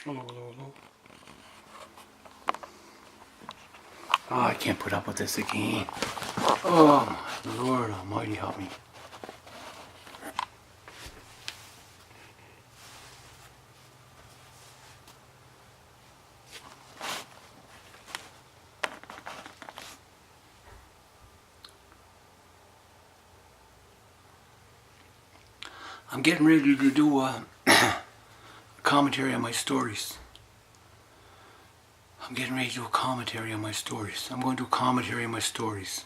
Hello, hello, hello. Oh, I can't put up with this again. Oh, my Lord Almighty, help me. I'm getting ready to do a commentary on my stories. I'm getting ready to do a commentary on my stories. I'm going to do a commentary on my stories.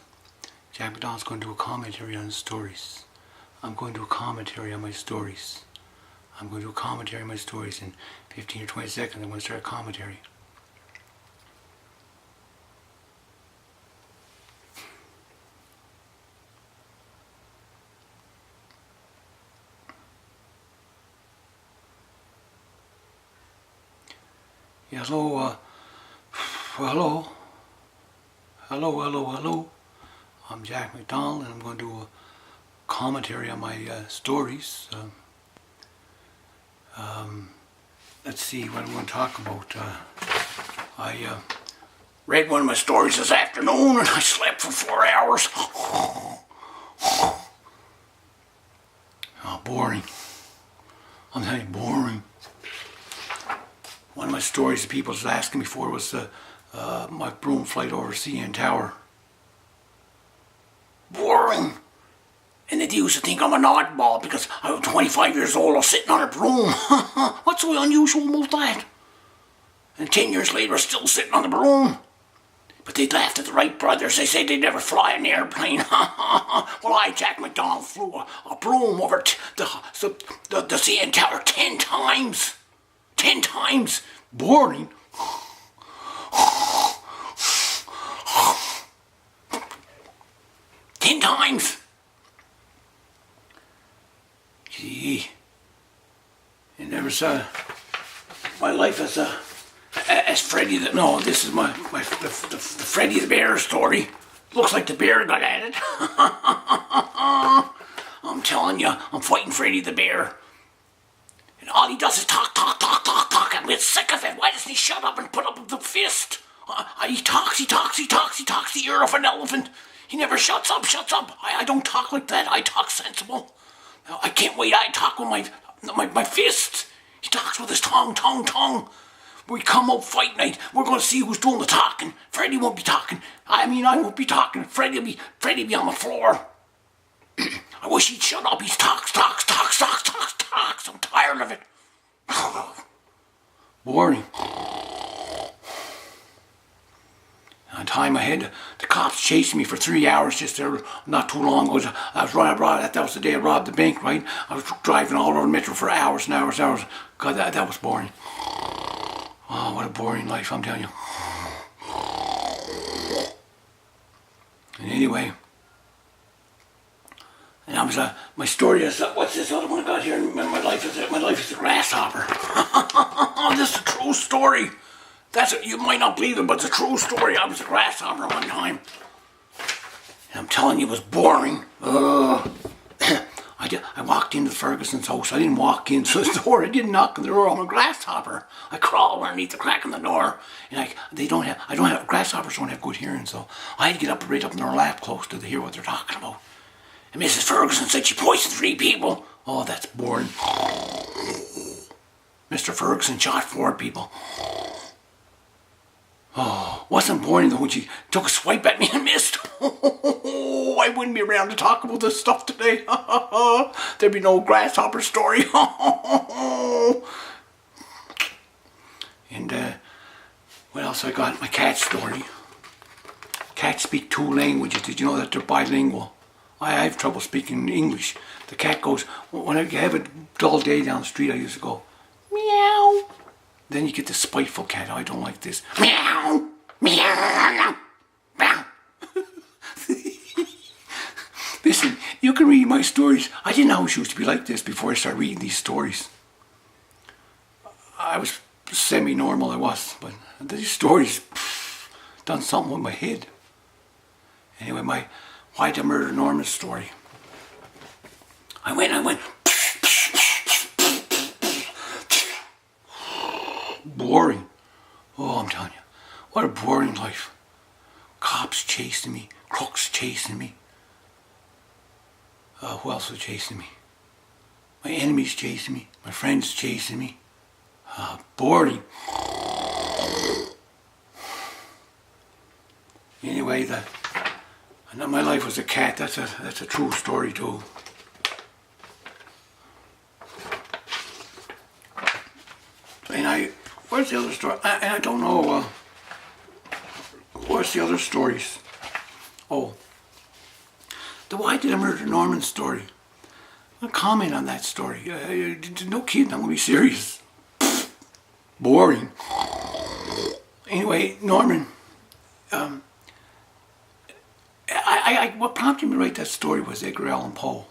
Jack MacDonald's going to do a commentary on his stories. I'm going to do a commentary on my stories. I'm going to do a commentary on my stories in 15 or 20 seconds. I'm going to start a commentary. Yeah, hello, hello. Hello, hello, hello. I'm Jack MacDonald, and I'm going to do a commentary on my stories. Let's see what I'm going to talk about. I read one of my stories this afternoon, and I slept for 4 hours. Oh, boring. I'm telling you, boring. One of my stories that people was asking me for was my broom flight over CN Tower. Boring. And they used to think I'm an oddball because I was 25 years old, I was sitting on a broom. What's so unusual about that? And 10 years later, I was still sitting on the broom. But they laughed at the Wright brothers. They said they'd never fly an airplane. Well, I, Jack MacDonald, flew a broom over the CN Tower 10 times. 10 times. Boring. 10 times. Gee. You never saw my life as Freddy the... No, this is the Freddy the Bear story. Looks like the bear got at it. I'm telling you, I'm fighting Freddy the Bear. And all he does is talk, talk, talk, talk, talk. I'm getting sick of it. Why doesn't he shut up and put up the fist? He talks, he talks, he talks, he talks the ear of an elephant. He never shuts up, shuts up. I don't talk like that. I talk sensible. I can't wait. I talk with my fist. He talks with his tongue, tongue, tongue. We come up fight night. We're going to see who's doing the talking. Freddy won't be talking. I won't be talking. Freddy will be on the floor. I wish he'd shut up. He talks, talks, talks, talks, talks, talks. I'm tired of it. Boring. On time I had the cops chasing me for 3 hours just there not too long ago. I was that was the day I robbed the bank, right? I was driving all over the metro for hours and hours and hours. God, that was boring. Oh, what a boring life, I'm telling you. And anyway, and I was my story is what's this other one I got here? My life is a grasshopper. This is a true story. You might not believe it, but it's a true story. I was a grasshopper one time. And I'm telling you, it was boring. I walked into Ferguson's house. I didn't walk into the door. I didn't knock on the door. I'm a grasshopper. I crawl underneath the crack in the door. And grasshoppers don't have good hearing, so I had to get up right up in their lap close to hear what they're talking about. And Mrs. Ferguson said she poisoned 3 people. Oh, that's boring. Mr. Ferguson shot 4 people. Oh, wasn't boring though when she took a swipe at me and missed. I wouldn't be around to talk about this stuff today. There'd be no grasshopper story. And what else I got? My cat story. Cats speak 2 languages. Did you know that they're bilingual? I have trouble speaking English. The cat goes, when I have a dull day down the street, I used to go, meow. Then you get the spiteful cat. I don't like this. Meow, meow, meow. Listen, you can read my stories. I didn't always used to be like this before I started reading these stories. I was semi-normal, I was, but these stories done something with my head. Anyway, my Why to Murder Norman story. I went. Boring. Oh, I'm telling you, what a boring life. Cops chasing me, crooks chasing me. Who else was chasing me? My enemies chasing me, my friends chasing me. Boring. Anyway, my life was a cat. That's a true story too. And where's the other story? I don't know. What's the other stories? Oh, the Why Did I Murder Norman story. I'll comment on that story. No kidding, I'm gonna be serious. Boring. Anyway, Norman. What prompted me to write that story was Edgar Allan Poe.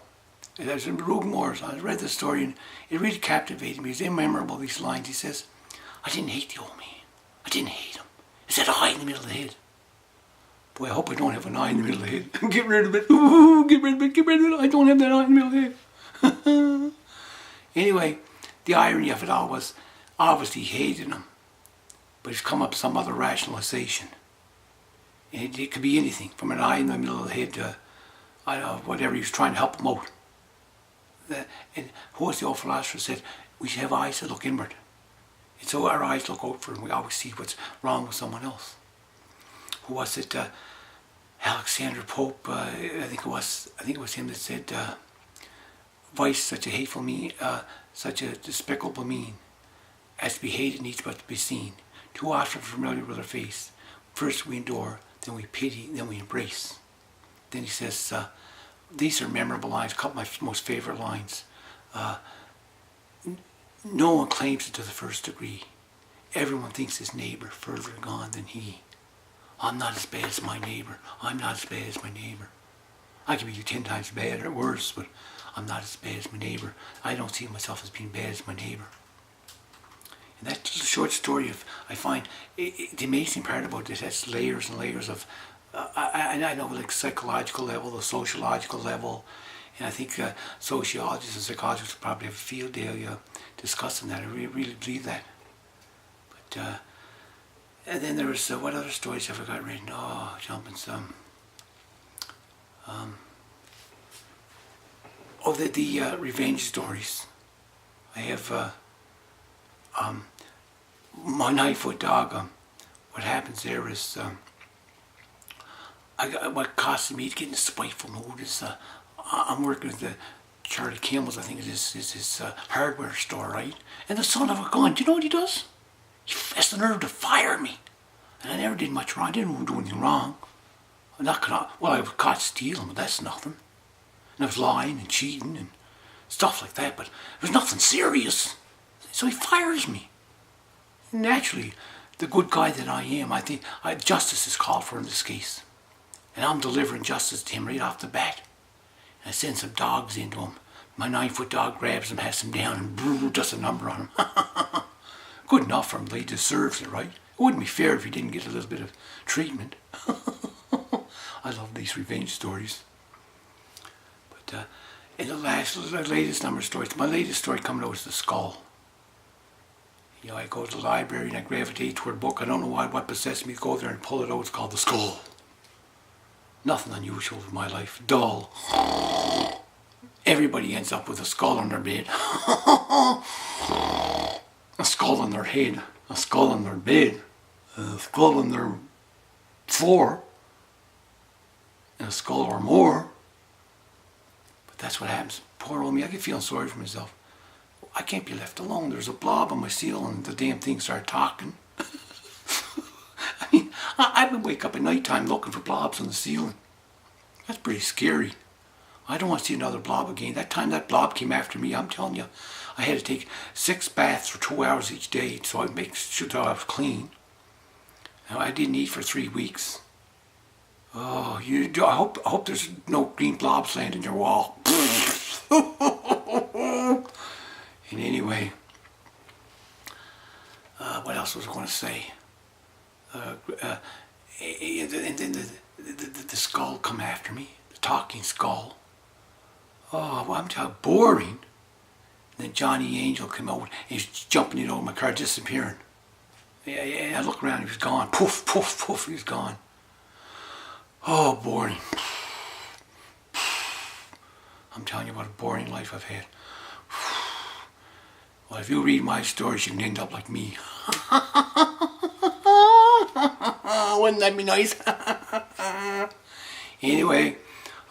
It was in Rugenmoors. I read the story and it really captivated me. It's immemorable, these lines. He says, I didn't hate the old man. I didn't hate him. It said eye in the middle of the head. Boy, I hope I don't have an eye in the middle of the head. Get rid of it. Ooh, get rid of it. Get rid of it. I don't have that eye in the middle of the head. Anyway, the irony of it all was, obviously he hated him. But he's come up with some other rationalization. And it could be anything, from an eye in the middle of the head to, I don't know, whatever he was trying to help him out. And who was the old philosopher said, we should have eyes that look inward. And so our eyes look outward and we always see what's wrong with someone else. Who was it? Alexander Pope, I think it was him that said, vice, such a hateful mean, such a despicable mean, as to be hated needs but to be seen. Too often familiar with our face. First we endure, then we pity, then we embrace. Then he says, these are memorable lines, a couple of my most favorite lines. No one claims it to the first degree. Everyone thinks his neighbor further gone than he. I'm not as bad as my neighbor. I'm not as bad as my neighbor. I can be 10 times bad or worse, but I'm not as bad as my neighbor. I don't see myself as being bad as my neighbor. And that's a short story of, I find, the amazing part about this, that's layers and layers of, I know like psychological level, the sociological level, and I think sociologists and psychologists probably have a field day discussing that. I really believe that. But, and then there was, what other stories have I got written? Oh, jumping some. The revenge stories. I have, my 9-foot dog, what happens there is, what causes me to get in a spiteful mood is, I'm working at the Charlie Campbell's, I think it is his hardware store, right? And the son of a gun, do you know what he does? He has the nerve to fire me. And I never did much wrong. I didn't do anything wrong. I was caught stealing, but that's nothing. And I was lying and cheating and stuff like that, but it was nothing serious. So he fires me. And naturally, the good guy that I am, I think justice is called for in this case. And I'm delivering justice to him right off the bat. And I send some dogs into him. My 9-foot dog grabs him, has him down, and does a number on him. Good enough for him, but he deserves it, right? It wouldn't be fair if he didn't get a little bit of treatment. I love these revenge stories. But in the latest number of stories, my latest story coming out is The Skull. You know, I go to the library and I gravitate toward a book. I don't know what possessed me to go there and pull it out. It's called The Skull. Nothing unusual in my life. Dull. Everybody ends up with a skull on their bed. A skull on their head. A skull on their bed. A skull on their floor. And a skull or more. But that's what happens. Poor old me. I get feeling sorry for myself. I can't be left alone. There's a blob on my ceiling and the damn thing started talking. I mean, I've been wake up at night time looking for blobs on the ceiling. That's pretty scary. I don't want to see another blob again. That time that blob came after me, I'm telling you, I had to take 6 baths for 2 hours each day so I'd make sure that I was clean. Now, I didn't eat for 3 weeks. Oh, I hope there's no green blobs landing in your wall. And anyway, what else was I going to say? And then the skull come after me, the talking skull. Oh, well, I'm telling you, boring. And then Johnny Angel came out and he's jumping in over my car, disappearing. Yeah, I looked around, he was gone. Poof, poof, poof, he was gone. Oh, boring. I'm telling you what a boring life I've had. Well, if you read my stories, you can end up like me. Wouldn't that be nice? Anyway,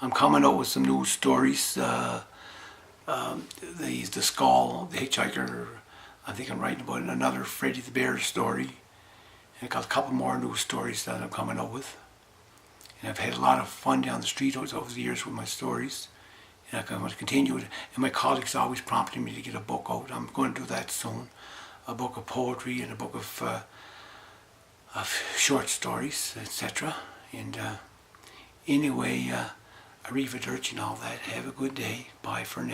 I'm coming out with some new stories. The Skull, the Hitchhiker. I think I'm writing about another Freddy the Bear story. And I got a couple more new stories that I'm coming out with. And I've had a lot of fun down the street over the years with my stories. And I'm going to continue it. And my colleagues always prompting me to get a book out. I'm going to do that soon. A book of poetry and a book of short stories, etc. And anyway, arrivederci and all that. Have a good day. Bye for now.